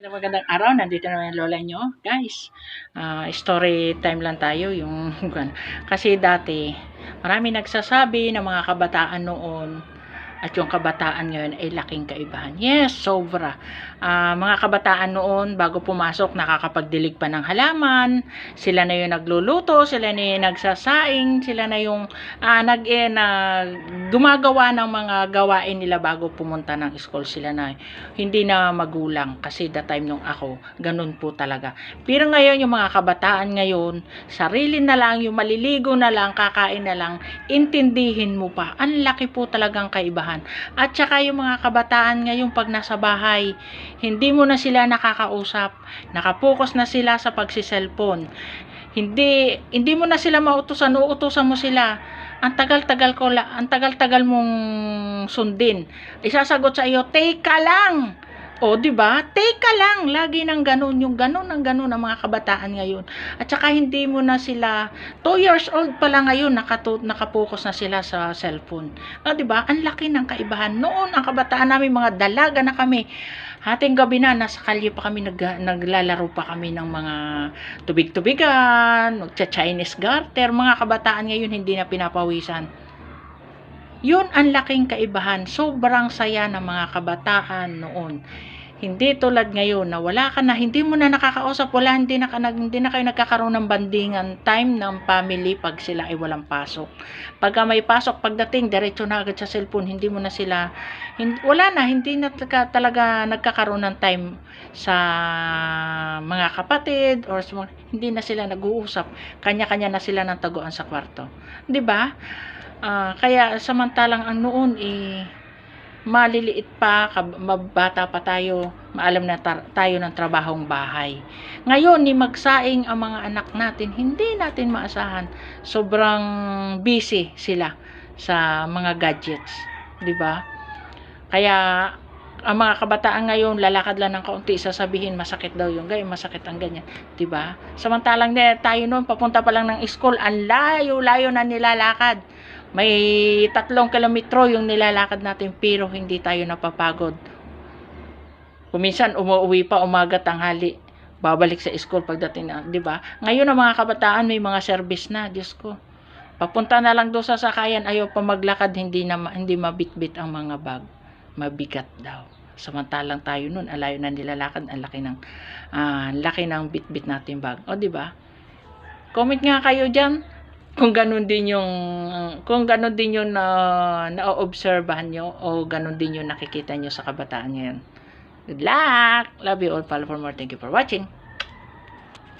Magandang araw, nandito naman yung lola nyo. Guys, story time lang tayo. Yung, kasi dati, marami nagsasabi ng mga kabataan noon at yung kabataan ngayon ay laking kaibahan. Yes, sobra. Mga kabataan noon, bago pumasok, nakakapagdilig pa ng halaman. Sila na yung nagluluto, sila na yung nagsasaing, sila na yung gumagawa ng mga gawain nila bago pumunta ng school. Sila na, hindi na magulang. Kasi the time nung ako, ganun po talaga. Pero ngayon, yung mga kabataan ngayon, sarili na lang, yung maliligo na lang, kakain na lang, intindihin mo pa. Ang laki po talagang kaibahan. At saka yung mga kabataan ngayon pag nasa bahay, hindi mo na sila nakakausap. Nakapokus na sila sa pagsi-cellphone. Hindi mo na sila mautusan, uutusan mo sila. Ang tagal-tagal mong sundin. Isasagot sa iyo, "Teka lang." O, di ba? Teka lang, lagi nang ganun, yung ganun ang mga kabataan ngayon. At saka hindi mo na sila 2 years old pa lang ngayon nakapokus na sila sa cellphone. O, di ba? Ang laki ng kaibahan. Noon ang kabataan namin mga dalaga na kami. Hating gabi na nasa kalye pa kami naglalaro pa kami ng mga tubig-tubigan, magcha-Chinese garter. Mga kabataan ngayon hindi na pinapawisan. Yun ang laking kaibahan. Sobrang saya ng mga kabataan noon. Hindi tulad ngayon na wala ka na, hindi mo na nakakausap, hindi na kayo nagkakaroon ng bandingan time ng family pag sila ay walang pasok. Pagka may pasok, pagdating, diretso na agad sa cellphone, hindi na talaga nagkakaroon ng time sa mga kapatid or hindi na sila nag-uusap. Kanya-kanya na sila ng taguan sa kwarto. 'Di ba? Kaya samantalang ang noon maliliit pa, mabata pa tayo, maalam na tayo ng trabahong bahay. Ngayon, ni magsaing ang mga anak natin, hindi natin maasahan. Sobrang busy sila sa mga gadgets, 'di ba? Kaya ang mga kabataan ngayon, lalakad lang ng kaunti, sasabihin masakit daw yung ganyan, masakit ang ganyan, 'di ba? Samantalang tayo noon, papunta pa lang ng school, ang layo-layo na nilalakad. May 3 kilometro yung nilalakad natin pero hindi tayo napapagod. Kuminsan umuwi pa umaga, tanghali, babalik sa school pagdating na, 'di ba? Ngayon ang mga kabataan may mga service na, Diyos ko. Papunta na lang doon sa sakayan, ayaw pa maglakad, hindi mabitbit ang mga bag. Mabigat daw. Samantalang tayo noon, alayo na nilalakad, ang laki ng bitbit natin bag. O, 'di ba? Comment nga kayo diyan kung ganun din yung na-obserbahan nyo o ganun din yung nakikita nyo sa kabataan ngayon. Good luck! Love you all. Follow for more. Thank you for watching.